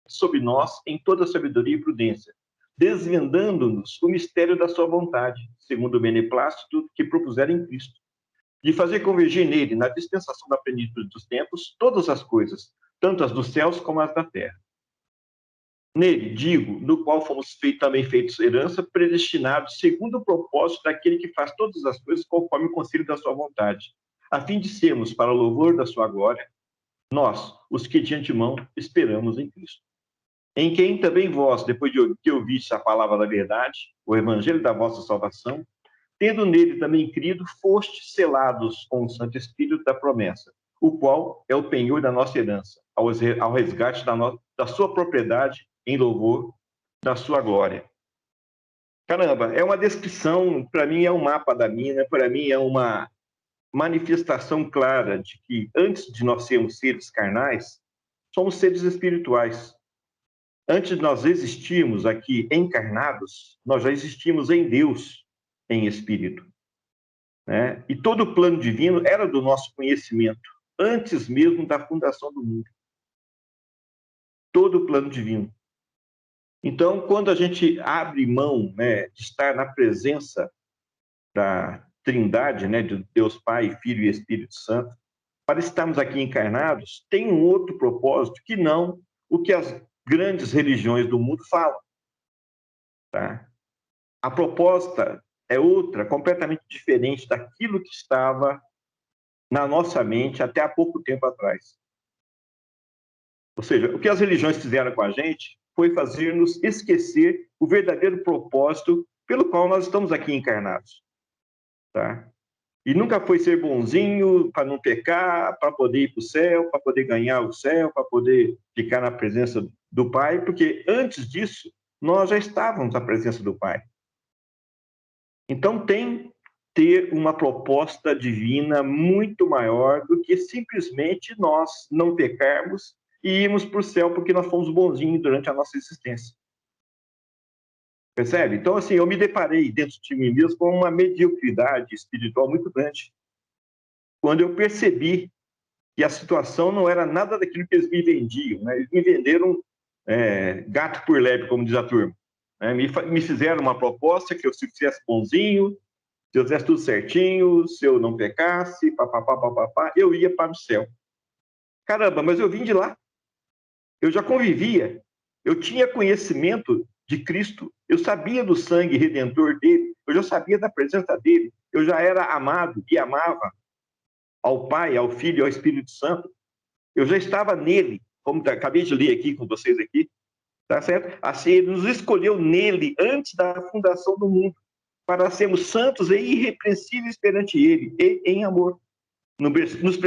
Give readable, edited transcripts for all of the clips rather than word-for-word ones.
sobre nós em toda sabedoria e prudência, desvendando-nos o mistério da sua vontade, segundo o beneplácito que propuseram em Cristo, de fazer convergir nele, na dispensação da plenitude dos tempos, todas as coisas, tanto as dos céus como as da terra. Nele, digo, no qual fomos também feitos herança, predestinados segundo o propósito daquele que faz todas as coisas conforme o conselho da sua vontade, a fim de sermos, para o louvor da sua glória, nós, os que de antemão esperamos em Cristo. Em quem também vós, depois de que ouviste a palavra da verdade, o evangelho da vossa salvação, tendo nele também crido, fostes selados com o Santo Espírito da promessa, o qual é o penhor da nossa herança, ao resgate da sua propriedade, em louvor da sua glória. Caramba, é uma descrição, para mim é um mapa da mina, para mim é uma manifestação clara de que antes de nós sermos seres carnais, somos seres espirituais. Antes de nós existirmos aqui encarnados, nós já existimos em Deus, em espírito. Né? E todo o plano divino era do nosso conhecimento, antes mesmo da fundação do mundo. Todo o plano divino. Então, quando a gente abre mão, né, de estar na presença da Trindade, né, de Deus Pai, Filho e Espírito Santo, para estarmos aqui encarnados, tem um outro propósito que não o que as grandes religiões do mundo falam. Tá? A proposta é outra, completamente diferente daquilo que estava na nossa mente até há pouco tempo atrás. Ou seja, o que as religiões fizeram com a gente foi fazer-nos esquecer o verdadeiro propósito pelo qual nós estamos aqui encarnados. Tá? E nunca foi ser bonzinho para não pecar, para poder ir para o céu, para poder ganhar o céu, para poder ficar na presença do Pai, porque antes disso, nós já estávamos na presença do Pai. Então, tem ter uma proposta divina muito maior do que simplesmente nós não pecarmos e irmos para o céu porque nós fomos bonzinhos durante a nossa existência. Percebe? Então, assim, eu me deparei dentro de mim mesmo com uma mediocridade espiritual muito grande. Quando eu percebi que a situação não era nada daquilo que eles me vendiam, né? Eles me venderam gato por lebre, como diz a turma. Né? Me fizeram uma proposta que eu se fizesse bonzinho, se eu fizesse tudo certinho, se eu não pecasse, papapá, eu ia para o céu. Caramba, mas eu vim de lá. Eu já convivia. Eu tinha conhecimento de Cristo. Eu sabia do sangue redentor dele. Eu já sabia da presença dele. Eu já era amado e amava ao Pai, ao Filho e ao Espírito Santo. Eu já estava nele, como acabei de ler aqui com vocês aqui, tá certo? Assim, ele nos escolheu nele antes da fundação do mundo, para sermos santos e irrepreensíveis perante ele, e em amor. Nos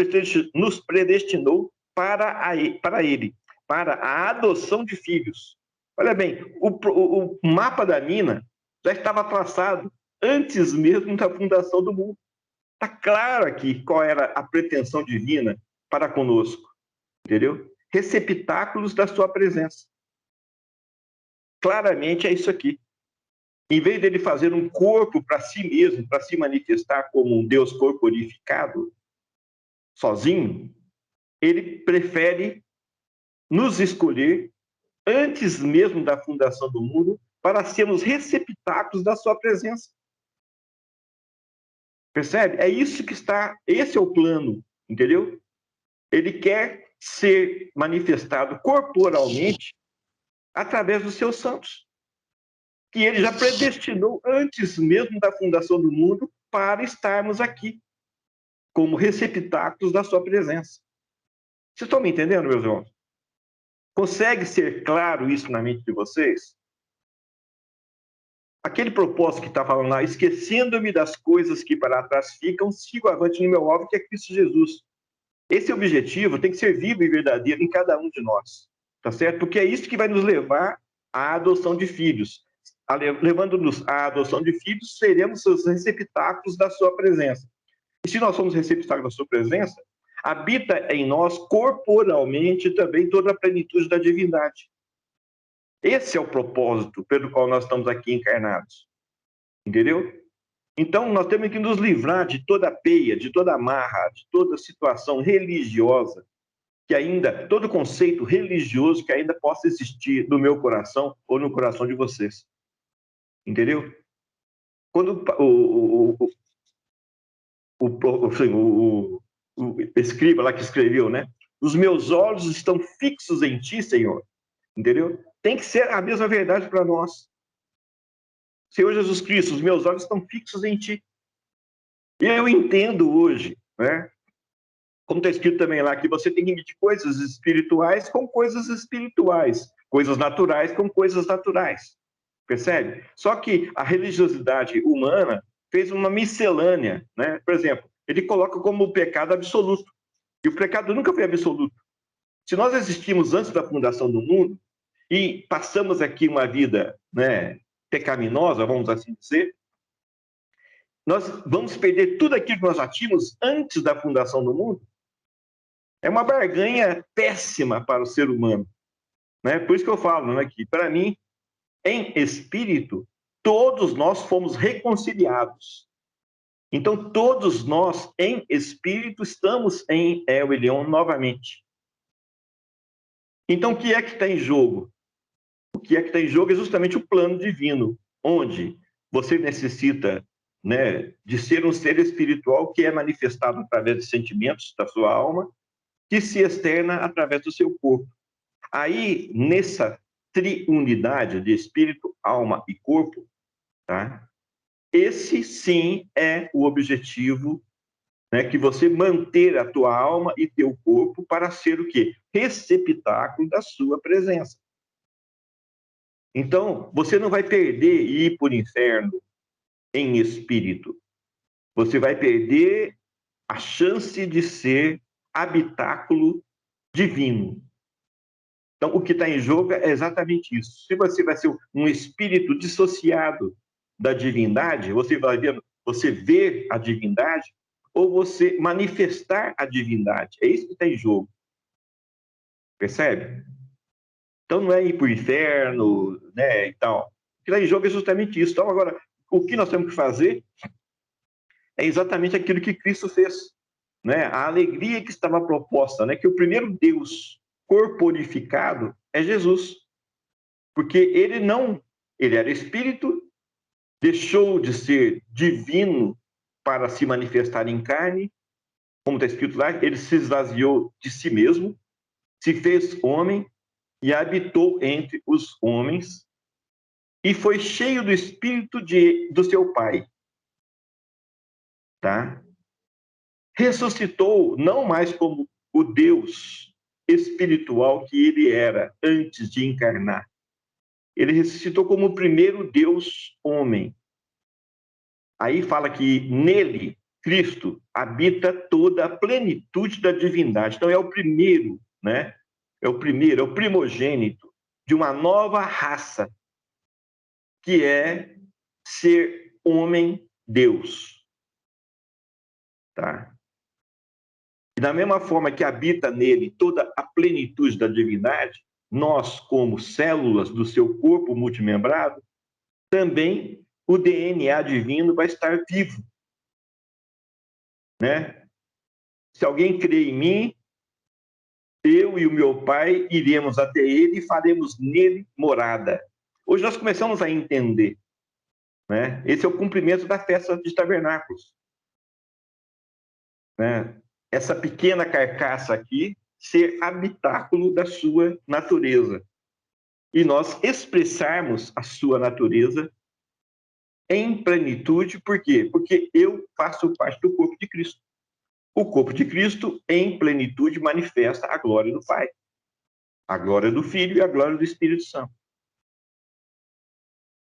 predestinou para ele, para a adoção de filhos. Olha bem, o mapa da mina já estava traçado antes mesmo da fundação do mundo. Está claro aqui qual era a pretensão divina para conosco, entendeu? Receptáculos da sua presença. Claramente é isso aqui. Em vez dele fazer um corpo para si mesmo, para se manifestar como um Deus corporificado, sozinho, ele prefere nos escolher antes mesmo da fundação do mundo para sermos receptáculos da sua presença. Percebe? É isso que está, esse é o plano, entendeu? Ele quer ser manifestado corporalmente através dos seus santos, que ele já predestinou antes mesmo da fundação do mundo para estarmos aqui, como receptáculos da sua presença. Vocês estão me entendendo, meus irmãos? Consegue ser claro isso na mente de vocês? Aquele propósito que está falando lá, esquecendo-me das coisas que para trás ficam, sigo avante no meu alvo, que é Cristo Jesus. Esse objetivo tem que ser vivo e verdadeiro em cada um de nós, tá certo? Porque é isso que vai nos levar à adoção de filhos. Levando-nos à adoção de filhos, seremos os receptáculos da sua presença. E se nós somos receptáculos da sua presença, habita em nós corporalmente também toda a plenitude da divindade. Esse é o propósito pelo qual nós estamos aqui encarnados. Entendeu? Então, nós temos que nos livrar de toda peia, de toda amarra, de toda situação religiosa que ainda, todo conceito religioso que ainda possa existir no meu coração ou no coração de vocês. Entendeu? Quando o escriba lá que escreveu, né? Os meus olhos estão fixos em ti, Senhor. Entendeu? Tem que ser a mesma verdade para nós. Senhor Jesus Cristo, os meus olhos estão fixos em ti. E eu entendo hoje, né? Como está escrito também lá, que você tem que medir coisas espirituais com coisas espirituais, coisas naturais com coisas naturais. Percebe? Só que a religiosidade humana fez uma miscelânea, né? Por exemplo, ele coloca como pecado absoluto. E o pecado nunca foi absoluto. Se nós existimos antes da fundação do mundo e passamos aqui uma vida, né, pecaminosa, vamos assim dizer, nós vamos perder tudo aquilo que nós já tínhamos antes da fundação do mundo? É uma barganha péssima para o ser humano, né? Por isso que eu falo, né, que para mim, em espírito, todos nós fomos reconciliados. Então, todos nós, em espírito, estamos em El Elyon novamente. Então, o que é que está em jogo? O que é que está em jogo é justamente o plano divino, onde você necessita, né, de ser um ser espiritual que é manifestado através de sentimentos da sua alma, que se externa através do seu corpo. Aí, nessa triunidade de espírito, alma e corpo, tá? Esse sim é o objetivo, né, que você manter a tua alma e teu corpo para ser o quê? Receptáculo da sua presença. Então, você não vai perder e ir para o inferno em espírito. Você vai perder a chance de ser habitáculo divino. Então, o que está em jogo é exatamente isso. Se você vai ser um espírito dissociado da divindade, você ver a divindade, ou você manifestar a divindade. É isso que está em jogo. Percebe? Então, não é ir para o inferno, né, e tal. O que está em jogo é justamente isso. Então, agora, o que nós temos que fazer é exatamente aquilo que Cristo fez, né? A alegria que estava proposta, né? Que o primeiro Deus corporificado é Jesus. Porque ele era espírito, deixou de ser divino para se manifestar em carne, como está escrito lá, ele se esvaziou de si mesmo, se fez homem e habitou entre os homens e foi cheio do espírito do seu pai, tá? Ressuscitou não mais como o Deus espiritual que ele era antes de encarnar. Ele ressuscitou como o primeiro Deus homem. Aí fala que nele, Cristo, habita toda a plenitude da divindade. Então é o primeiro, né? É o primeiro, é o primogênito de uma nova raça, que é ser homem-Deus. Tá? E da mesma forma que habita nele toda a plenitude da divindade, nós, como células do seu corpo multimembrado, também o DNA divino vai estar vivo, né? Se alguém crê em mim, eu e o meu pai iremos até ele e faremos nele morada. Hoje nós começamos a entender, né? Esse é o cumprimento da festa de tabernáculos, né? Essa pequena carcaça aqui ser habitáculo da sua natureza. E nós expressarmos a sua natureza em plenitude, por quê? Porque eu faço parte do corpo de Cristo. O corpo de Cristo, em plenitude, manifesta a glória do Pai, a glória do Filho e a glória do Espírito Santo.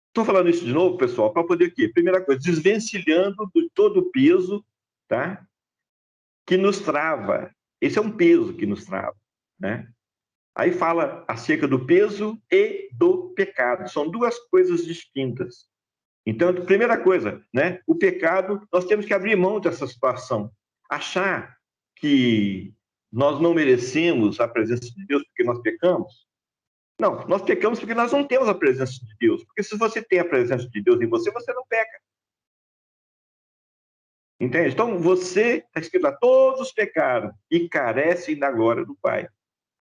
Estou falando isso de novo, pessoal, para poder o quê? Primeira coisa, desvencilhando de todo o peso, tá? Que nos trava. Esse é um peso que nos trava, né? Aí fala acerca do peso e do pecado. São duas coisas distintas. Então, primeira coisa, né? O pecado, nós temos que abrir mão dessa situação. Achar que nós não merecemos a presença de Deus porque nós pecamos. Não, nós pecamos porque nós não temos a presença de Deus. Porque se você tem a presença de Deus em você, você não peca. Entende? Então, você, está escrito lá, todos pecaram e carecem da glória do Pai.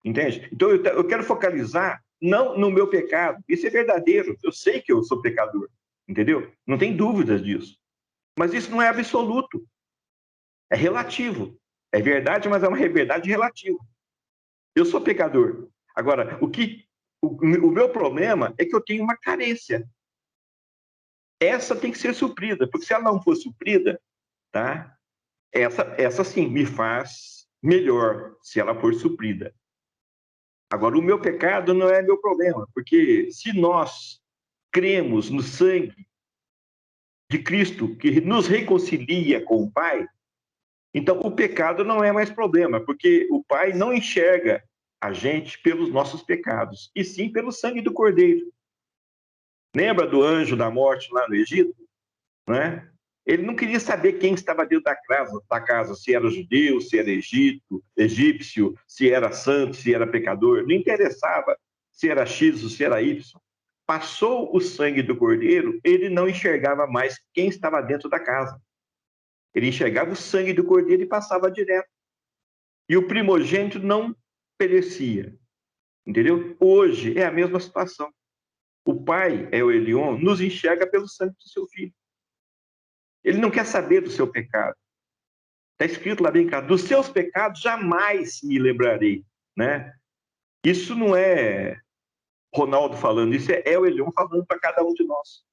Entende? Então, eu quero focalizar não no meu pecado. Isso é verdadeiro. Eu sei que eu sou pecador. Entendeu? Não tem dúvidas disso. Mas isso não é absoluto. É relativo. É verdade, mas é uma verdade relativa. Eu sou pecador. Agora, o meu problema é que eu tenho uma carência. Essa tem que ser suprida, porque se ela não for suprida, tá? Essa sim me faz melhor se ela for suprida. Agora, o meu pecado não é meu problema, porque se nós cremos no sangue de Cristo que nos reconcilia com o Pai, então o pecado não é mais problema, porque o Pai não enxerga a gente pelos nossos pecados, e sim pelo sangue do Cordeiro. Lembra do anjo da morte lá no Egito? Né? Ele não queria saber quem estava dentro da casa, se era judeu, se era egípcio, se era santo, se era pecador. Não interessava se era X ou se era Y. Passou o sangue do cordeiro, ele não enxergava mais quem estava dentro da casa. Ele enxergava o sangue do cordeiro e passava direto. E o primogênito não perecia. Entendeu? Hoje é a mesma situação. O Pai, é o Elion, nos enxerga pelo sangue do seu filho. Ele não quer saber do seu pecado. Está escrito lá bem claro, dos seus pecados jamais me lembrarei, né? Isso não é Ronaldo falando, isso é El Elyon falando para cada um de nós.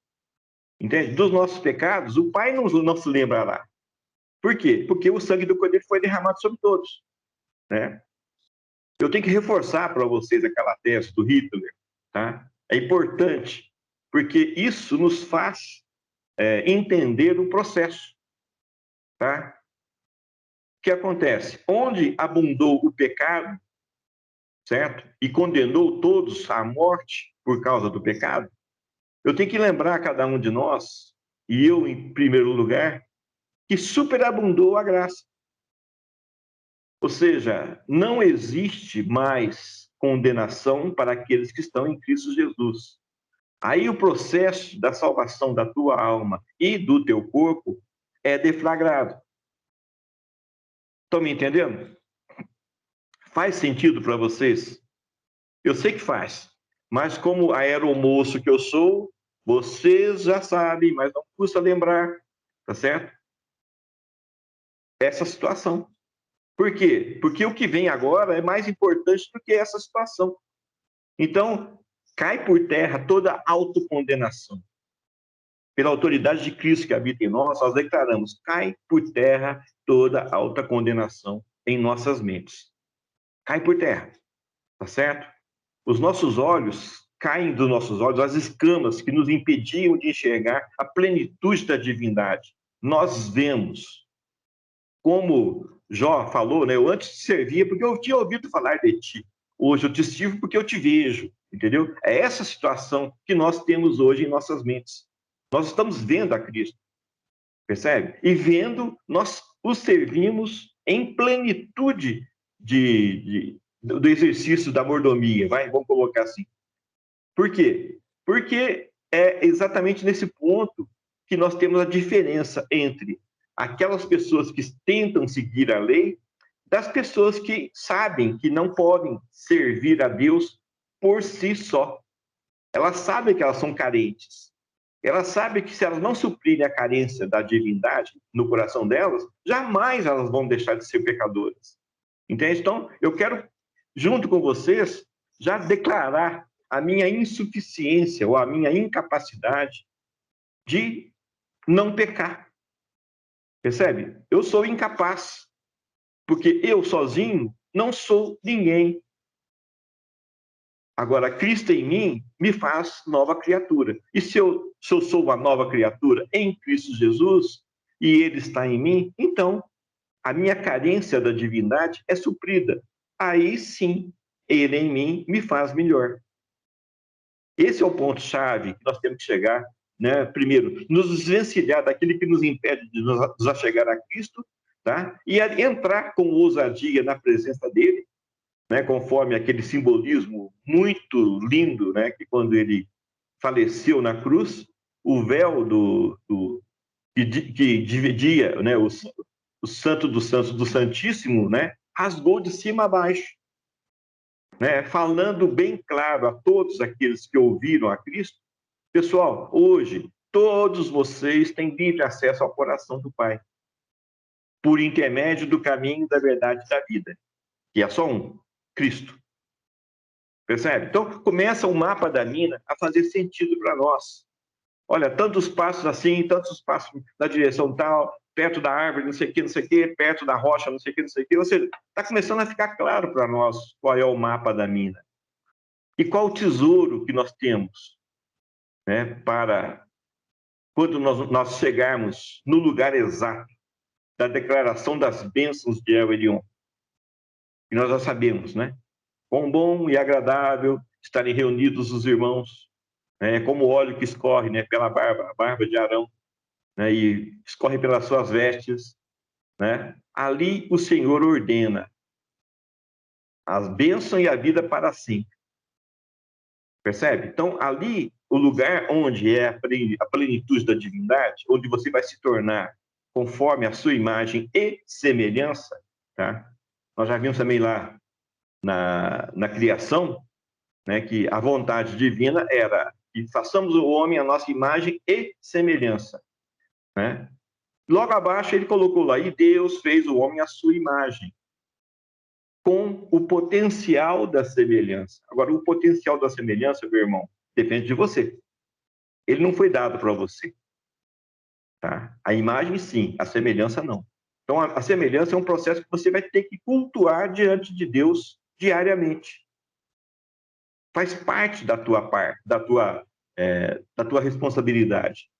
Entende? Dos nossos pecados, o Pai não se lembrará. Por quê? Porque o sangue do Cordeiro foi derramado sobre todos, né? Eu tenho que reforçar para vocês aquela tese do Hitler, tá? É importante, porque isso nos faz entender o processo, tá? O que acontece? Onde abundou o pecado, certo? E condenou todos à morte por causa do pecado, eu tenho que lembrar a cada um de nós, e eu em primeiro lugar, que superabundou a graça. Ou seja, não existe mais condenação para aqueles que estão em Cristo Jesus. Aí o processo da salvação da tua alma e do teu corpo é deflagrado. Estão me entendendo? Faz sentido para vocês? Eu sei que faz, mas como aeromoço que eu sou, vocês já sabem, mas não custa lembrar, tá certo? Essa situação. Por quê? Porque o que vem agora é mais importante do que essa situação. Então, cai por terra toda autocondenação. Pela autoridade de Cristo que habita em nós declaramos, cai por terra toda autocondenação em nossas mentes. Cai por terra, tá certo? Os nossos olhos caem dos nossos olhos as escamas que nos impediam de enxergar a plenitude da divindade. Nós vemos, como Jó falou, né? Eu antes te servia porque eu tinha ouvido falar de ti. Hoje eu te sirvo porque eu te vejo, entendeu? É essa situação que nós temos hoje em nossas mentes. Nós estamos vendo a Cristo, percebe? E vendo, nós o servimos em plenitude do exercício da mordomia, vamos colocar assim. Por quê? Porque é exatamente nesse ponto que nós temos a diferença entre aquelas pessoas que tentam seguir a lei das pessoas que sabem que não podem servir a Deus por si só. Elas sabem que elas são carentes. Elas sabem que se elas não suprirem a carência da divindade no coração delas, jamais elas vão deixar de ser pecadoras. Entende? Então, eu quero, junto com vocês, já declarar a minha insuficiência ou a minha incapacidade de não pecar. Percebe? Eu sou incapaz, porque eu sozinho não sou ninguém. Agora, Cristo em mim me faz nova criatura. E se eu sou uma nova criatura em Cristo Jesus e Ele está em mim, então a minha carência da divindade é suprida. Aí sim, Ele em mim me faz melhor. Esse é o ponto-chave que nós temos que chegar, né? Primeiro, nos desvencilhar daquilo que nos impede de nos achegar a Cristo, tá? E entrar com ousadia na presença dele, né? Conforme aquele simbolismo muito lindo, né? Que quando ele faleceu na cruz, o véu que dividia, né, o Santo dos Santos do Santíssimo, né, rasgou de cima a baixo, né, falando bem claro a todos aqueles que ouviram a Cristo: pessoal, hoje todos vocês têm livre acesso ao coração do Pai, por intermédio do caminho da verdade e da vida, que é só um, Cristo. Percebe? Então, começa o mapa da mina a fazer sentido para nós. Olha, tantos passos assim, tantos passos na direção tal, perto da árvore, não sei o que, perto da rocha, não sei o que, não sei o que. Ou seja, está começando a ficar claro para nós qual é o mapa da mina. E qual o tesouro que nós temos, né, para quando nós chegarmos no lugar exato da declaração das bênçãos de El Elyon. E nós já sabemos, né? Quão bom e agradável estarem reunidos os irmãos, né, como o óleo que escorre, né, pela barba, a barba de Arão, né, e escorre pelas suas vestes, né? Ali o Senhor ordena as bênçãos e a vida para sempre. Percebe? Então, ali, o lugar onde é a plenitude da divindade, onde você vai se tornar conforme a sua imagem e semelhança, tá? Nós já vimos também lá na criação, né, que a vontade divina era que façamos o homem a nossa imagem e semelhança, né? Logo abaixo ele colocou lá: e Deus fez o homem à sua imagem, com o potencial da semelhança. Agora, o potencial da semelhança, meu irmão, depende de você. Ele não foi dado para você, tá? A imagem, sim, a semelhança, não. Então, a semelhança é um processo que você vai ter que cultuar diante de Deus diariamente. Faz parte da tua parte, da tua responsabilidade,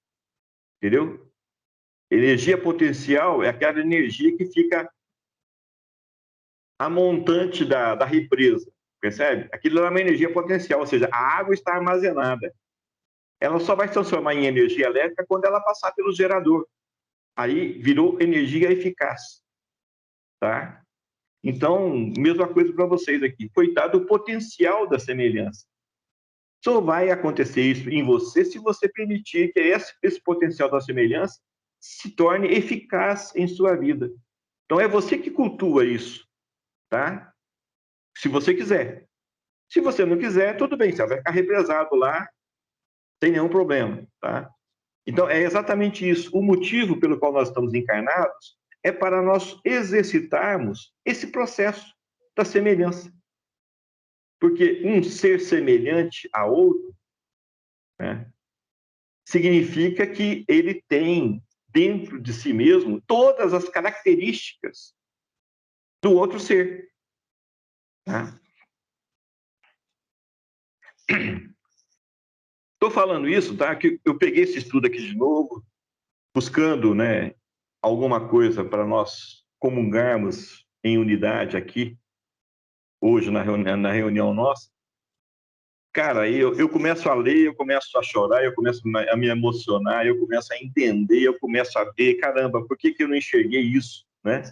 entendeu? Energia potencial é aquela energia que fica a montante da represa, percebe? Aquilo é uma energia potencial, ou seja, a água está armazenada. Ela só vai se transformar em energia elétrica quando ela passar pelo gerador. Aí virou energia eficaz, tá? Então, mesma coisa para vocês aqui. Foi dado o potencial da semelhança. Só vai acontecer isso em você se você permitir que esse potencial da semelhança se torne eficaz em sua vida. Então, é você que cultua isso, tá? Se você quiser. Se você não quiser, tudo bem, você vai ficar represado lá, sem nenhum problema, tá? Então, é exatamente isso. O motivo pelo qual nós estamos encarnados é para nós exercitarmos esse processo da semelhança. Porque um ser semelhante a outro, né, significa que ele tem dentro de si mesmo todas as características do outro ser. Tá? Estou falando isso, tá? Que eu peguei esse estudo aqui de novo, buscando, né, alguma coisa para nós comungarmos em unidade aqui, hoje na reunião nossa. Cara, eu começo a ler, eu começo a chorar, eu começo a me emocionar, eu começo a entender, eu começo a ver, caramba, por que eu não enxerguei isso, né?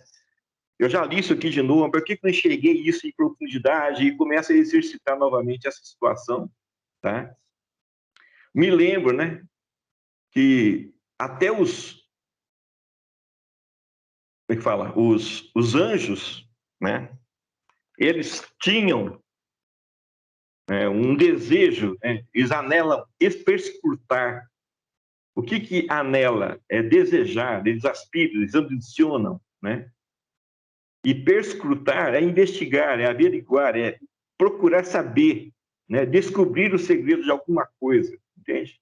Eu já li isso aqui de novo, por que eu não enxerguei isso em profundidade e começo a exercitar novamente essa situação, tá? Me lembro, né, que até como é que fala? Os anjos, né, eles tinham um desejo, né, eles anelam perscrutar. O que anela? É desejar, eles aspiram, eles ambicionam, né? E perscrutar é investigar, é averiguar, é procurar saber, né? Descobrir o segredo de alguma coisa, entende?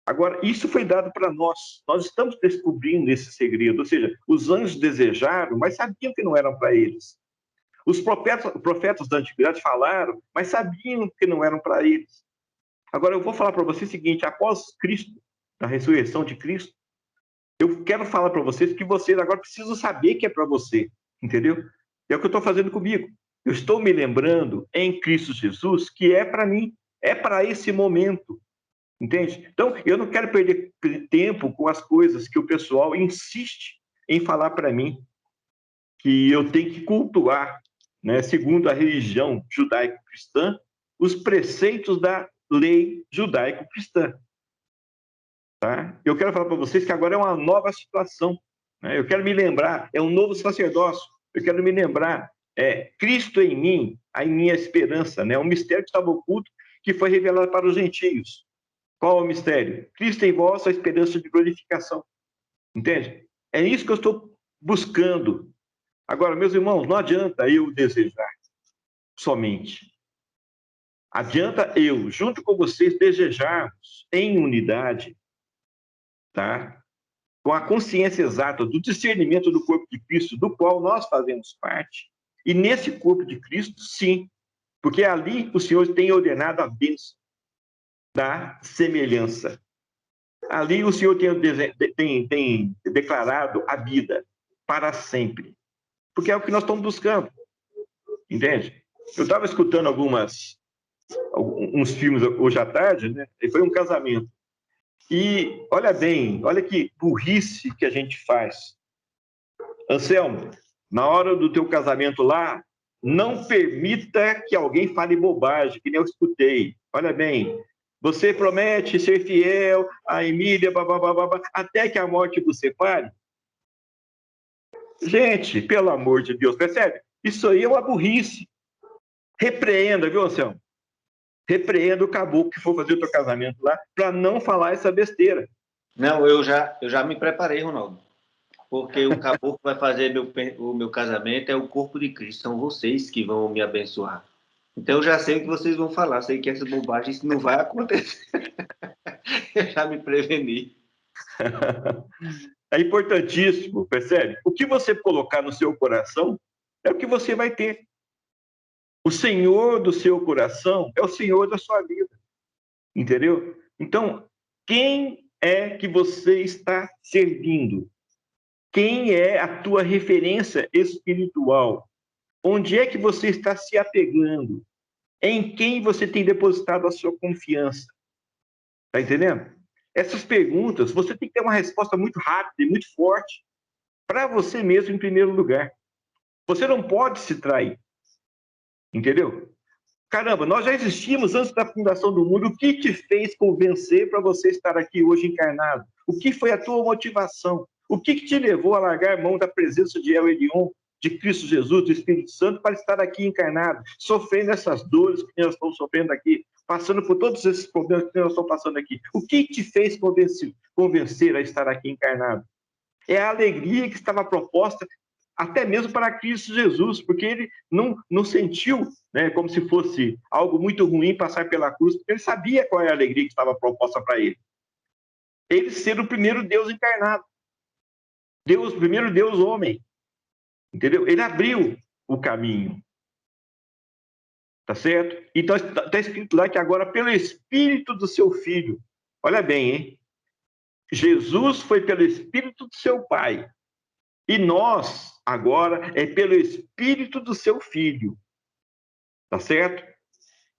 Agora, isso foi dado para nós. Nós estamos descobrindo esse segredo. Ou seja, os anjos desejaram, mas sabiam que não eram para eles. Os profetas da antiguidade falaram, mas sabiam que não eram para eles. Agora, eu vou falar para você o seguinte: após Cristo, a ressurreição de Cristo, eu quero falar para vocês que vocês agora precisam saber que é para você, entendeu? É o que eu estou fazendo comigo. Eu estou me lembrando em Cristo Jesus que é para mim, é para esse momento, entende? Então, eu não quero perder tempo com as coisas que o pessoal insiste em falar para mim, que eu tenho que cultuar, né, segundo a religião judaico-cristã, os preceitos da lei judaico-cristã. tá? Eu quero falar para vocês que agora é uma nova situação, né? Eu quero me lembrar, é um novo sacerdócio. Eu quero me lembrar, Cristo em mim, a minha esperança, né? Um mistério que estava oculto, que foi revelado para os gentios. Qual é o mistério? Cristo em vós, a esperança de glorificação. Entende? É isso que eu estou buscando. Agora, meus irmãos, não adianta eu desejar somente. Adianta eu, junto com vocês, desejarmos em unidade, tá? Com a consciência exata do discernimento do corpo de Cristo, do qual nós fazemos parte. E nesse corpo de Cristo, sim, porque ali o Senhor tem ordenado a bênção da semelhança. Ali o Senhor tem declarado a vida para sempre, porque é o que nós estamos buscando, entende? Eu estava escutando uns filmes hoje à tarde, né? E foi um casamento. E olha bem, olha que burrice que a gente faz. Anselmo, na hora do teu casamento lá, não permita que alguém fale bobagem, que nem eu escutei. Olha bem, você promete ser fiel a Emília, babá, até que a morte vos separe? Gente, pelo amor de Deus, percebe? Isso aí é uma burrice. Repreenda, viu, Anselmo? Repreenda o caboclo que for fazer o teu casamento lá, para não falar essa besteira. Não, eu já me preparei, Ronaldo. Porque o caboclo que vai fazer o meu casamento é o corpo de Cristo. São vocês que vão me abençoar. Então eu já sei o que vocês vão falar. Sei que essa bobagem isso não vai acontecer. Eu já me preveni. É importantíssimo, percebe? O que você colocar no seu coração é o que você vai ter. O Senhor do seu coração é o Senhor da sua vida. Entendeu? Então, quem é que você está servindo? Quem é a tua referência espiritual? Onde é que você está se apegando? Em quem você tem depositado a sua confiança? Tá entendendo? Essas perguntas, você tem que ter uma resposta muito rápida e muito forte para você mesmo em primeiro lugar. Você não pode se trair. Entendeu? Caramba, nós já existimos antes da fundação do mundo. O que te fez convencer para você estar aqui hoje encarnado? O que foi a tua motivação? O que te levou a largar mão da presença de El Elyon, de Cristo Jesus, do Espírito Santo, para estar aqui encarnado, sofrendo essas dores que nós estamos sofrendo aqui, passando por todos esses problemas que nós estamos passando aqui? O que te fez convencer a estar aqui encarnado? É a alegria que estava proposta até mesmo para Cristo Jesus, porque ele não sentiu, né, como se fosse algo muito ruim passar pela cruz, porque ele sabia qual é a alegria que estava proposta para ele. Ele ser o primeiro Deus encarnado, Deus, o primeiro Deus homem, entendeu? Ele abriu o caminho, tá certo? Então está escrito lá que agora pelo Espírito do seu Filho, olha bem, hein? Jesus foi pelo Espírito do seu Pai, e nós, agora, é pelo Espírito do seu Filho. Tá certo?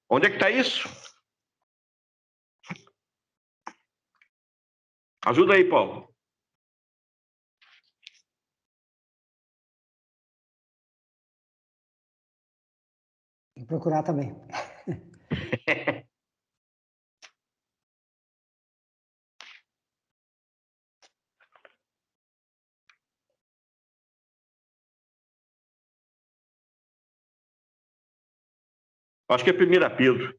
Onde é que está isso? Ajuda aí, Paulo. Vou procurar também. Acho que é 1 Pedro.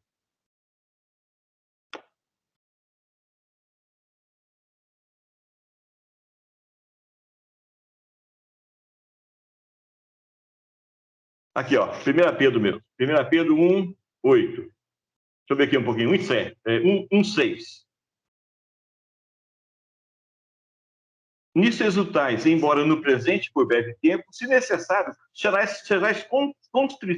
Aqui, ó, 1 Pedro mesmo. 1 Pedro 1, 8. Deixa eu ver aqui um pouquinho. 1, 7. 1, 6. Nisso exultais, embora no presente, por breve tempo, se necessário, sejais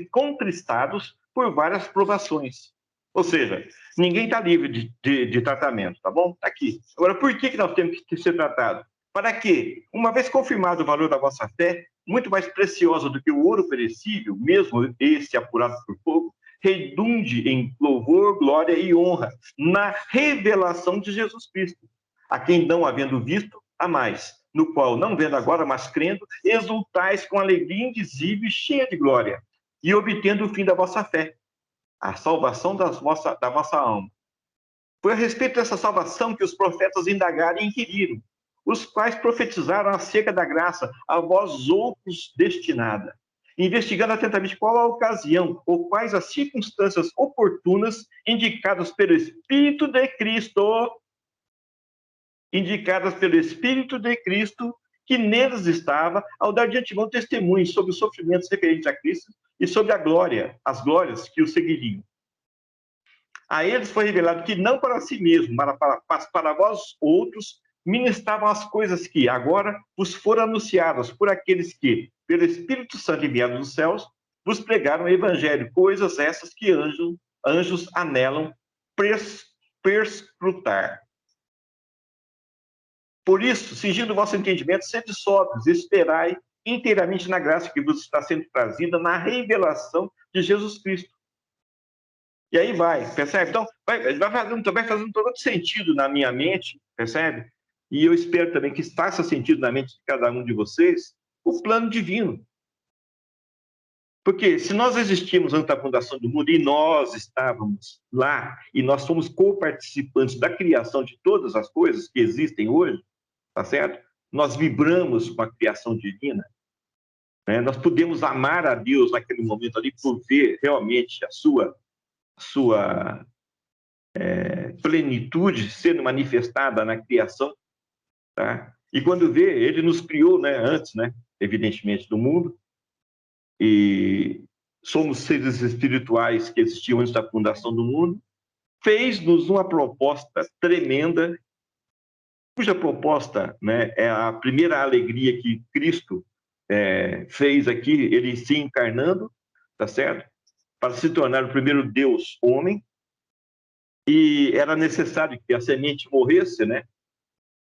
contristados por várias provações. Ou seja, ninguém está livre de tratamento, tá bom? Está aqui. Agora, por que nós temos que ser tratados? Para que, uma vez confirmado o valor da vossa fé, muito mais preciosa do que o ouro perecível, mesmo esse apurado por fogo, redunde em louvor, glória e honra na revelação de Jesus Cristo, a quem não havendo visto, a mais, no qual, não vendo agora, mas crendo, exultais com alegria indizível e cheia de glória, e obtendo o fim da vossa fé, a salvação da vossa alma. Foi a respeito dessa salvação que os profetas indagaram e inquiriram, os quais profetizaram acerca da graça a vós outros destinada, investigando atentamente qual a ocasião ou quais as circunstâncias oportunas indicadas pelo Espírito de Cristo, que neles estava, ao dar de antemão testemunho sobre os sofrimentos referentes a Cristo e sobre as glórias que o seguiriam. A eles foi revelado que não para si mesmo, mas para vós outros, ministravam as coisas que agora vos foram anunciadas por aqueles que, pelo Espírito Santo enviado dos céus, vos pregaram o Evangelho, coisas essas que anjos anelam perscrutar. Por isso, cingindo o vosso entendimento, sede sóbrios, esperai inteiramente na graça que vos está sendo trazida na revelação de Jesus Cristo. E aí vai, percebe? Então, vai fazendo todo sentido na minha mente, percebe? E eu espero também que faça sentido na mente de cada um de vocês o plano divino. Porque se nós existimos antes da fundação do mundo e nós estávamos lá e nós somos co-participantes da criação de todas as coisas que existem hoje, tá certo? Nós vibramos com a criação divina, né? Nós podemos amar a Deus naquele momento ali por ver realmente a sua plenitude sendo manifestada na criação, tá? E quando vê, ele nos criou, né, antes, né, evidentemente, do mundo, e somos seres espirituais que existiam antes da fundação do mundo, fez-nos uma proposta tremenda, cuja proposta, né, é a primeira alegria que Cristo fez aqui, ele se encarnando, tá certo? Para se tornar o primeiro Deus homem, e era necessário que a semente morresse, né,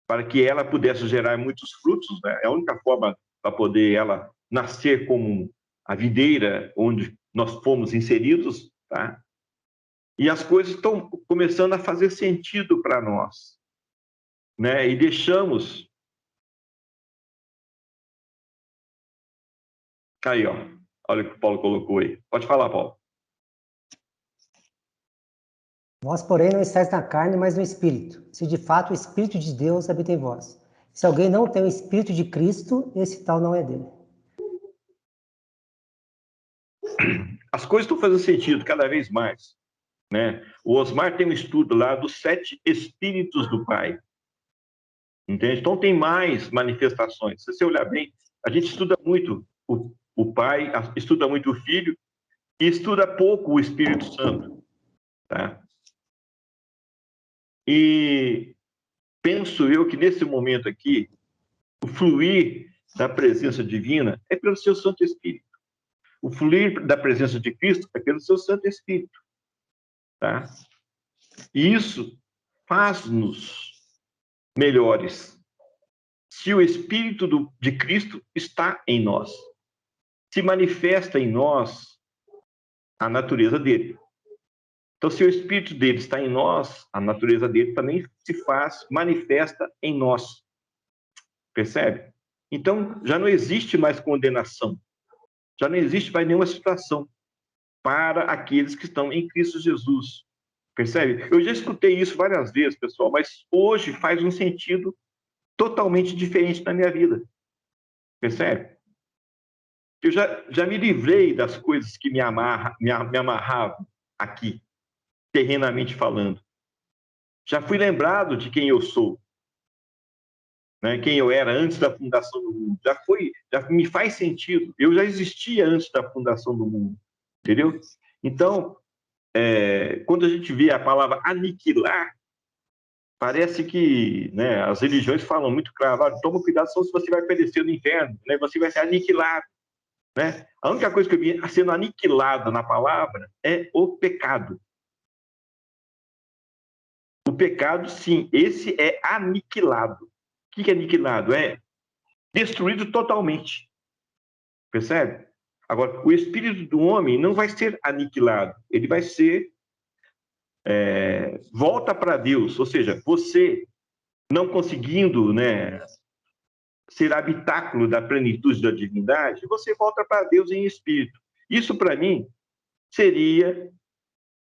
para que ela pudesse gerar muitos frutos, né? É a única forma para poder ela nascer como a videira onde nós fomos inseridos, tá? E as coisas estão começando a fazer sentido para nós, né? E deixamos... Aí, ó. Olha o que o Paulo colocou aí. Pode falar, Paulo. Vós, porém, não estáis na carne, mas no Espírito, se de fato o Espírito de Deus habita em vós. Se alguém não tem o Espírito de Cristo, esse tal não é dele. As coisas estão fazendo sentido cada vez mais, né? O Osmar tem um estudo lá dos 7 Espíritos do Pai, entende? Então tem mais manifestações. Se você olhar bem, a gente estuda muito o Pai, estuda muito o Filho e estuda pouco o Espírito Santo, tá? E penso eu que nesse momento aqui, o fluir da presença divina é pelo seu Santo Espírito. O fluir da presença de Cristo é pelo seu Santo Espírito, tá? E isso faz-nos melhores. Se o Espírito de Cristo está em nós, se manifesta em nós a natureza dele. Então, se o Espírito dele está em nós, a natureza dele também manifesta em nós. Percebe? Então, já não existe mais condenação. Já não existe mais nenhuma situação para aqueles que estão em Cristo Jesus. Percebe? Eu já escutei isso várias vezes, pessoal, mas hoje faz um sentido totalmente diferente na minha vida. Percebe? Eu já me livrei das coisas que me amarravam aqui, terrenamente falando. Já fui lembrado de quem eu sou, né? Quem eu era antes da fundação do mundo. Já me faz sentido. Eu já existia antes da fundação do mundo, entendeu? Então, quando a gente vê a palavra aniquilar, parece que, né, as religiões falam muito claro: olha, toma cuidado, senão você vai perecer no inferno, né? Você vai ser aniquilado, né? A única coisa que eu vi sendo aniquilada na palavra é o pecado. O pecado, sim, esse é aniquilado. O que é aniquilado? É destruído totalmente. Percebe? Agora, o espírito do homem não vai ser aniquilado. Ele vai ser... volta para Deus. Ou seja, você não conseguindo, né, ser habitáculo da plenitude da divindade, você volta para Deus em espírito. Isso, para mim, seria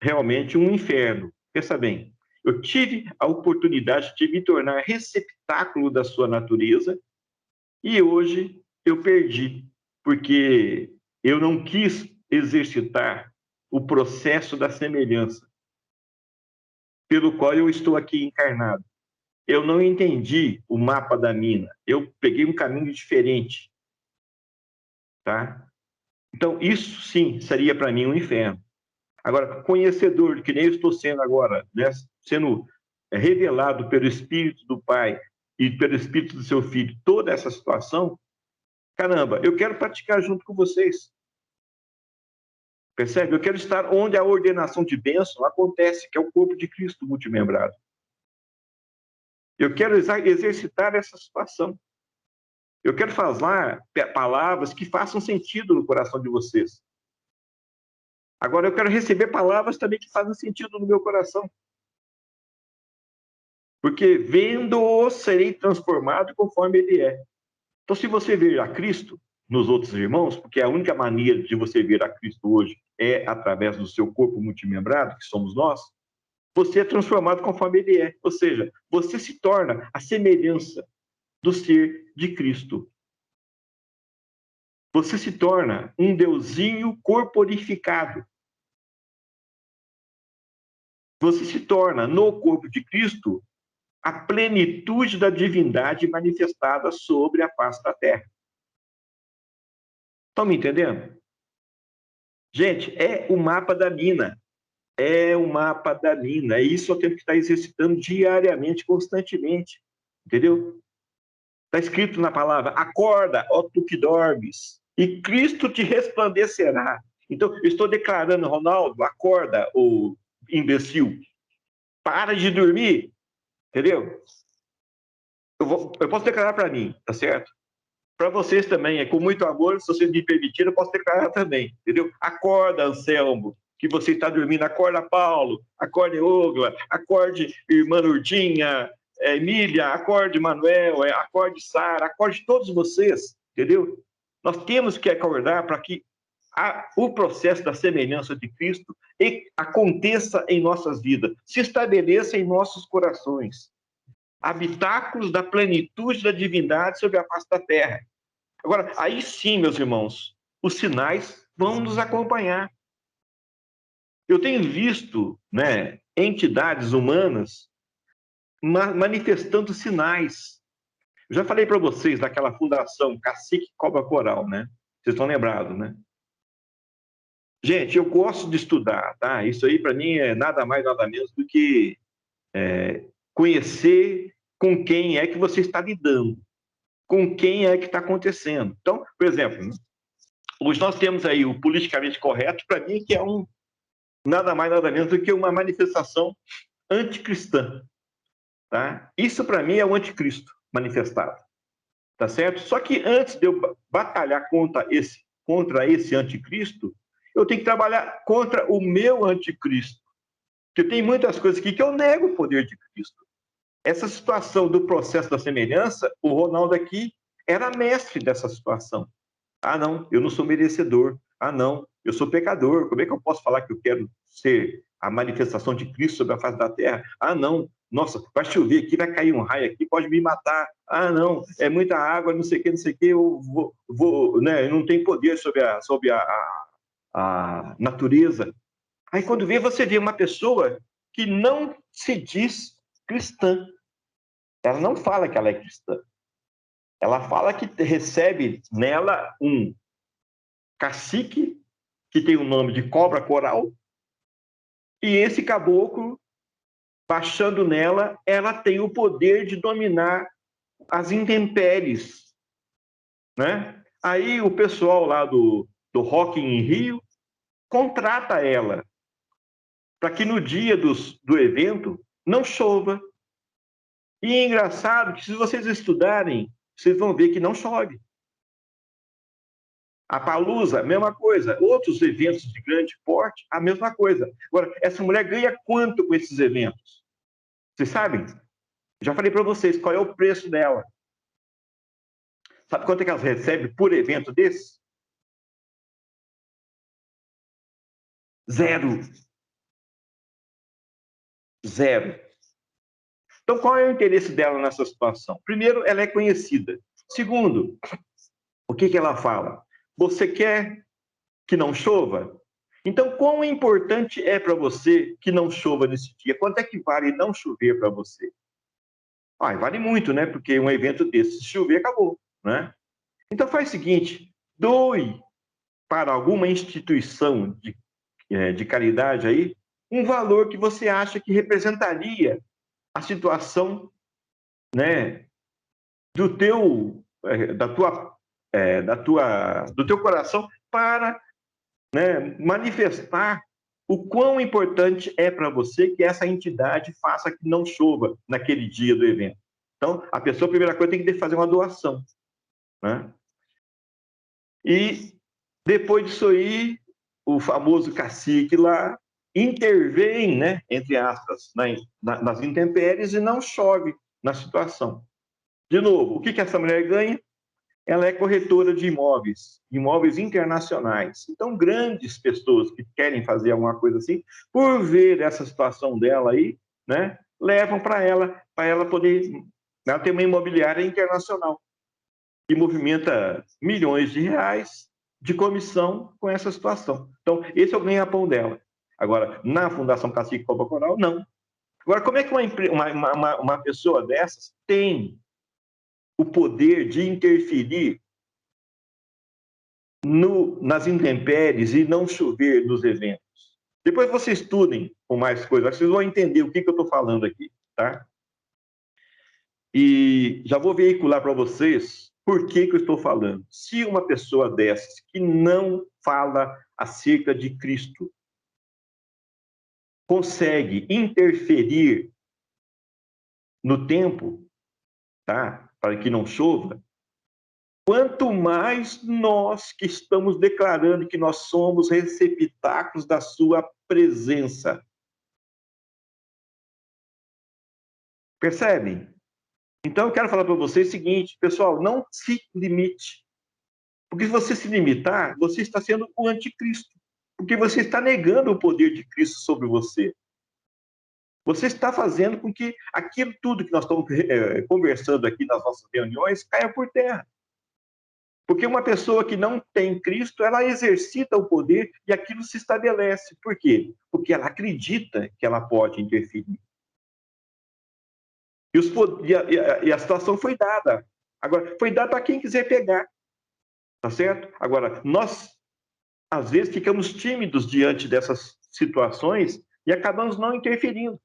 realmente um inferno. Pensa bem. Eu tive a oportunidade de me tornar receptáculo da sua natureza e hoje eu perdi, porque eu não quis exercitar o processo da semelhança, pelo qual eu estou aqui encarnado. Eu não entendi o mapa da mina, eu peguei um caminho diferente, tá? Então, isso sim seria para mim um inferno. Agora, conhecedor, que nem eu estou sendo agora, né? Sendo revelado pelo Espírito do Pai e pelo Espírito do seu Filho, toda essa situação, caramba, eu quero praticar junto com vocês. Percebe? Eu quero estar onde a ordenação de bênção acontece, que é o corpo de Cristo multimembrado. Eu quero exercitar essa situação. Eu quero falar palavras que façam sentido no coração de vocês. Agora, eu quero receber palavras também que fazem sentido no meu coração. Porque vendo-o, serei transformado conforme ele é. Então, se você ver a Cristo nos outros irmãos, porque a única maneira de você ver a Cristo hoje é através do seu corpo multimembrado, que somos nós, você é transformado conforme ele é. Ou seja, você se torna a semelhança do ser de Cristo. Você se torna um deusinho corporificado. Você se torna, no corpo de Cristo, a plenitude da divindade manifestada sobre a face da terra. Estão me entendendo? Gente, é o mapa da mina. É o mapa da mina. É isso eu tenho que estar exercitando diariamente, constantemente. Entendeu? Está escrito na palavra, acorda, ó tu que dormes, e Cristo te resplandecerá. Então, eu estou declarando, Ronaldo, acorda, ô imbecil. Para de dormir, entendeu? Eu posso declarar para mim, tá certo? Para vocês também, é com muito amor, se vocês me permitirem, eu posso declarar também, entendeu? Acorda, Anselmo, que você está dormindo. Acorda, Paulo. Acorde, Ogla. Acorde, irmã Lourdinha, Emília. Acorde, Manuel. Acorde, Sara. Acorde todos vocês, entendeu? Nós temos que acordar para que o processo da semelhança de Cristo aconteça em nossas vidas, se estabeleça em nossos corações. Habitáculos da plenitude da divindade sobre a face da terra. Agora, aí sim, meus irmãos, os sinais vão nos acompanhar. Eu tenho visto, né, entidades humanas manifestando sinais. Eu já falei para vocês daquela fundação Cacique Cobra Coral, né? Vocês estão lembrados, né? Gente, eu gosto de estudar, tá? Isso aí, para mim, é nada mais, nada menos do que conhecer com quem é que você está lidando, com quem é que está acontecendo. Então, por exemplo, hoje nós temos aí o politicamente correto, para mim, que é nada mais, nada menos do que uma manifestação anticristã, tá? Isso, para mim, é o anticristo manifestado, tá certo? Só que antes de eu batalhar contra esse anticristo, eu tenho que trabalhar contra o meu anticristo, porque tem muitas coisas aqui que eu nego o poder de Cristo. Essa situação do processo da semelhança, o Ronaldo aqui era mestre dessa situação. Ah, não, eu não sou merecedor. Ah, não, eu sou pecador. Como é que eu posso falar que eu quero ser a manifestação de Cristo sobre a face da terra? Ah, não, nossa, vai chover aqui, vai cair um raio aqui, pode me matar. Ah, não, é muita água, não sei o que, eu vou né, eu não tenho poder sobre a natureza. Aí quando você vê uma pessoa que não se diz cristã, ela não fala que ela é cristã. Ela fala que recebe nela um cacique, que tem o nome de cobra coral, e esse caboclo, baixando nela, ela tem o poder de dominar as intempéries, né? Aí o pessoal lá do Rock in Rio contrata ela para que no dia do evento não chova. E é engraçado que se vocês estudarem, vocês vão ver que não chove. A Palusa, mesma coisa. Outros eventos de grande porte, a mesma coisa. Agora, essa mulher ganha quanto com esses eventos? Vocês sabem? Já falei para vocês qual é o preço dela. Sabe quanto é que elas recebem por evento desse? 0. 0. Então, qual é o interesse dela nessa situação? Primeiro, ela é conhecida. Segundo, o que ela fala? Você quer que não chova? Então, quão importante é para você que não chova nesse dia? Quanto é que vale não chover para você? Vale muito, né? Porque um evento desse, se chover, acabou, né? Então, faz o seguinte, doe para alguma instituição de caridade aí um valor que você acha que representaria a situação, né, do teu, do teu coração para, né, manifestar o quão importante é para você que essa entidade faça que não chova naquele dia do evento. Então, a pessoa, a primeira coisa, tem que fazer uma doação, né? E depois disso aí, o famoso cacique lá intervém, né, entre aspas, nas intempéries e não chove na situação. De novo, o que essa mulher ganha? Ela é corretora de imóveis, imóveis internacionais. Então, grandes pessoas que querem fazer alguma coisa assim, por ver essa situação dela aí, né, levam para ela poder, ela ter uma imobiliária internacional que movimenta milhões de reais de comissão com essa situação. Então, esse é o ganha-pão dela. Agora, na Fundação Cacique Copa Coral, não. Agora, como é que uma pessoa dessas tem o poder de interferir nas intempéries e não chover nos eventos? Depois vocês estudem com mais coisas, vocês vão entender o que eu estou falando aqui, tá? E já vou veicular para vocês por que eu estou falando. Se uma pessoa dessas que não fala acerca de Cristo consegue interferir no tempo, tá? Para que não chova, quanto mais nós que estamos declarando que nós somos receptáculos da sua presença. Percebem? Então, eu quero falar para vocês o seguinte, pessoal, não se limite. Porque se você se limitar, você está sendo o anticristo. Porque você está negando o poder de Cristo sobre você. Você está fazendo com que aquilo tudo que nós estamos conversando aqui nas nossas reuniões caia por terra. Porque uma pessoa que não tem Cristo, ela exercita o poder e aquilo se estabelece. Por quê? Porque ela acredita que ela pode interferir. E a situação foi dada. Agora, foi dada para quem quiser pegar. Tá certo? Agora, nós, às vezes, ficamos tímidos diante dessas situações e acabamos não interferindo.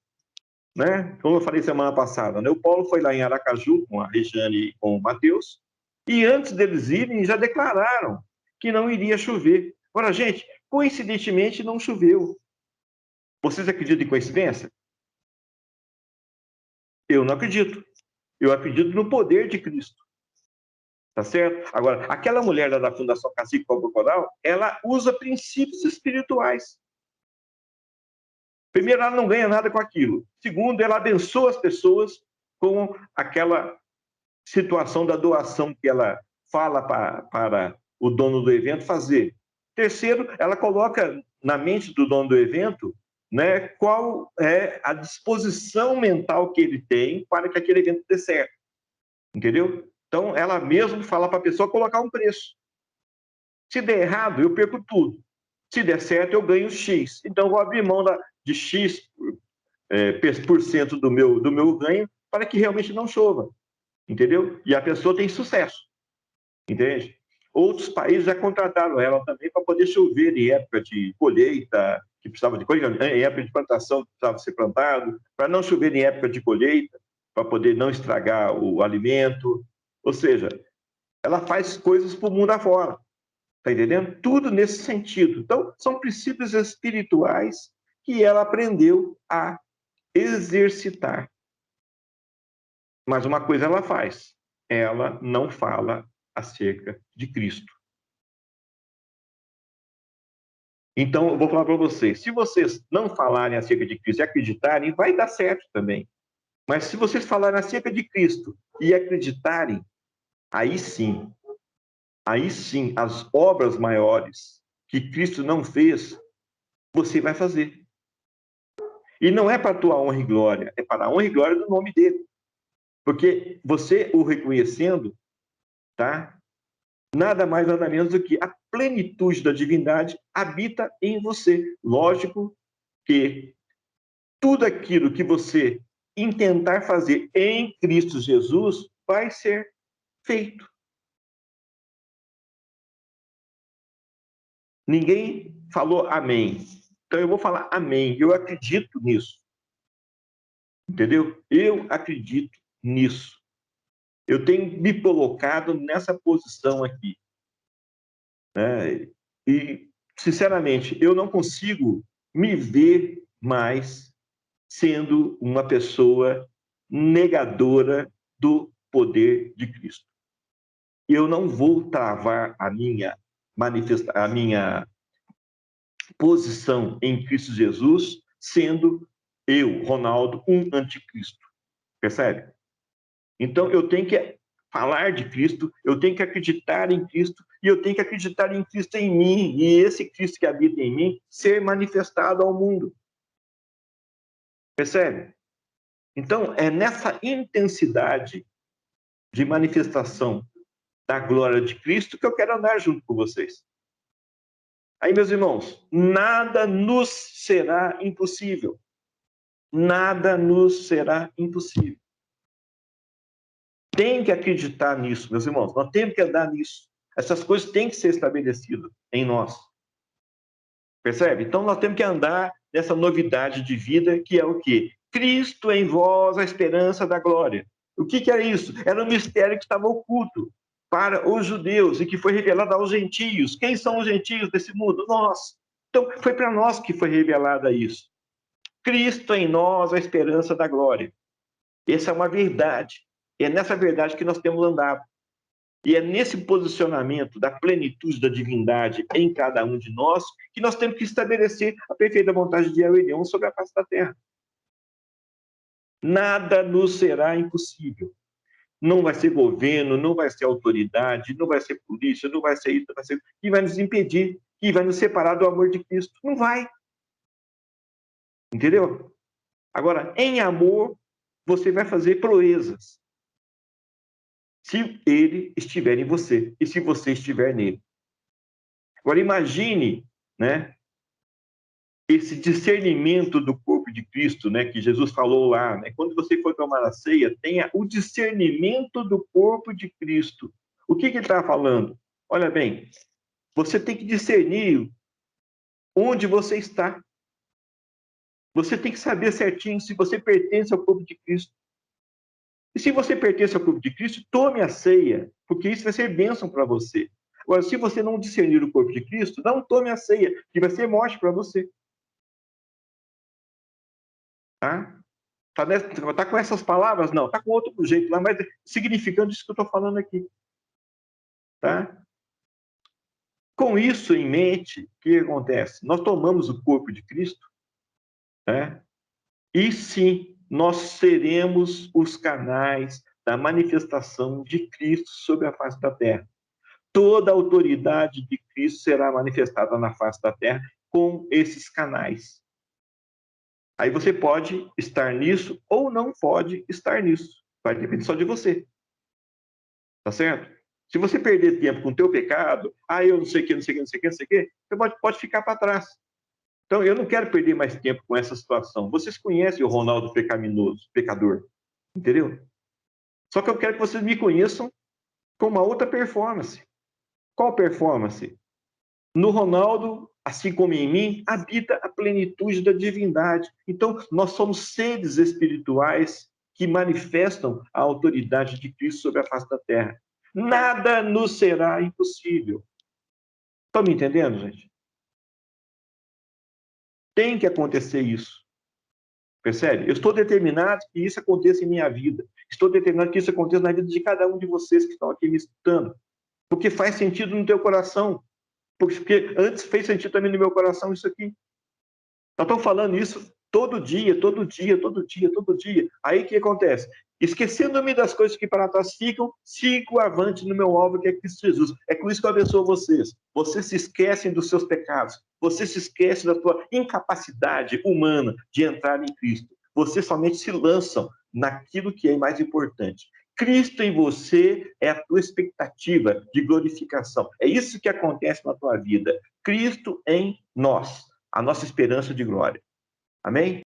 Né? Como eu falei semana passada, né? O Paulo foi lá em Aracaju com a Regiane e com o Matheus, e antes deles irem, já declararam que não iria chover. Agora, gente, coincidentemente não choveu. Vocês acreditam em coincidência? Eu não acredito. Eu acredito no poder de Cristo. Tá certo? Agora, aquela mulher da Fundação Cacique Copa Coral, ela usa princípios espirituais. Primeiro, ela não ganha nada com aquilo. Segundo, ela abençoa as pessoas com aquela situação da doação que ela fala para o dono do evento fazer. Terceiro, ela coloca na mente do dono do evento, né, qual é a disposição mental que ele tem para que aquele evento dê certo. Entendeu? Então, ela mesmo fala para a pessoa colocar um preço. Se der errado, eu perco tudo. Se der certo, eu ganho X. Então, eu vou abrir mão de X por cento do meu ganho para que realmente não chova. Entendeu? E a pessoa tem sucesso. Entende? Outros países já contrataram ela também para poder chover em época de colheita, que precisava de colheita, em época de plantação, que precisava ser plantado, para não chover em época de colheita, para poder não estragar o alimento. Ou seja, ela faz coisas para o mundo afora. Está entendendo? Tudo nesse sentido. Então, são princípios espirituais que ela aprendeu a exercitar. Mas uma coisa ela faz, ela não fala acerca de Cristo. Então, eu vou falar para vocês, se vocês não falarem acerca de Cristo e acreditarem, vai dar certo também. Mas se vocês falarem acerca de Cristo e acreditarem, aí sim, as obras maiores que Cristo não fez, você vai fazer. E não é para a tua honra e glória, é para a honra e glória do nome dele. Porque você o reconhecendo, tá? Nada mais, nada menos do que a plenitude da divindade habita em você. Lógico que tudo aquilo que você intentar fazer em Cristo Jesus vai ser feito. Ninguém falou amém. Então eu vou falar amém. Eu acredito nisso. Entendeu? Eu acredito nisso. Eu tenho me colocado nessa posição aqui, né? E, sinceramente, eu não consigo me ver mais sendo uma pessoa negadora do poder de Cristo. Eu não vou travar a minha posição em Cristo Jesus sendo eu, Ronaldo, um anticristo. Percebe? Então, eu tenho que falar de Cristo, eu tenho que acreditar em Cristo, e eu tenho que acreditar em Cristo em mim, e esse Cristo que habita em mim ser manifestado ao mundo. Percebe? Então, é nessa intensidade de manifestação da glória de Cristo que eu quero andar junto com vocês. Aí, meus irmãos, nada nos será impossível. Nada nos será impossível. Tem que acreditar nisso, meus irmãos. Nós temos que andar nisso. Essas coisas têm que ser estabelecidas em nós. Percebe? Então, nós temos que andar nessa novidade de vida, que é o quê? Cristo em vós, a esperança da glória. O que era isso? Era um mistério que estava oculto para os judeus e que foi revelado aos gentios. Quem são os gentios desse mundo? Nós. Então, foi para nós que foi revelada isso. Cristo em nós, a esperança da glória. Essa é uma verdade. É nessa verdade que nós temos andado. E é nesse posicionamento da plenitude da divindade em cada um de nós que nós temos que estabelecer a perfeita vontade de Yahweh sobre a face da terra. Nada nos será impossível. Não vai ser governo, não vai ser autoridade, não vai ser polícia, não vai ser isso, não vai ser que vai nos impedir, que vai nos separar do amor de Cristo. Não vai. Entendeu? Agora, em amor, você vai fazer proezas. Se ele estiver em você e se você estiver nele. Agora, imagine, né, esse discernimento do corpo de Cristo, né, que Jesus falou lá, né, quando você for tomar a ceia, tenha o discernimento do corpo de Cristo. O que ele está falando? Olha bem, você tem que discernir onde você está. Você tem que saber certinho se você pertence ao corpo de Cristo. E se você pertence ao corpo de Cristo, tome a ceia, porque isso vai ser bênção para você. Agora, se você não discernir o corpo de Cristo, não tome a ceia, que vai ser morte para você. Tá? Tá com essas palavras? Não, tá com outro jeito lá, mas significando isso que eu estou falando aqui. Tá? Com isso em mente, o que acontece? Nós tomamos o corpo de Cristo, né? E sim, nós seremos os canais da manifestação de Cristo sobre a face da terra. Toda a autoridade de Cristo será manifestada na face da terra com esses canais. Aí você pode estar nisso ou não pode estar nisso. Vai depender só de você. Tá certo? Se você perder tempo com o teu pecado, eu não sei o que, não sei o que, não sei o que, não sei o que, você pode ficar para trás. Então, eu não quero perder mais tempo com essa situação. Vocês conhecem o Ronaldo pecaminoso, pecador, entendeu? Só que eu quero que vocês me conheçam com uma outra performance. Qual performance? No Ronaldo, assim como em mim, habita a plenitude da divindade. Então, nós somos seres espirituais que manifestam a autoridade de Cristo sobre a face da terra. Nada nos será impossível. Estão me entendendo, gente? Tem que acontecer isso. Percebe? Eu estou determinado que isso aconteça em minha vida. Estou determinado que isso aconteça na vida de cada um de vocês que estão aqui me escutando. Porque faz sentido no teu coração. Porque antes fez sentido também no meu coração isso aqui. Nós estamos falando isso Todo dia, todo dia, todo dia, todo dia. Aí o que acontece? Esquecendo-me das coisas que para trás ficam, sigo avante no meu alvo, que é Cristo Jesus. É com isso que eu abençoo vocês. Vocês se esquecem dos seus pecados. Vocês se esquecem da sua incapacidade humana de entrar em Cristo. Vocês somente se lançam naquilo que é mais importante. Cristo em você é a tua expectativa de glorificação. É isso que acontece na tua vida. Cristo em nós, a nossa esperança de glória. Amém?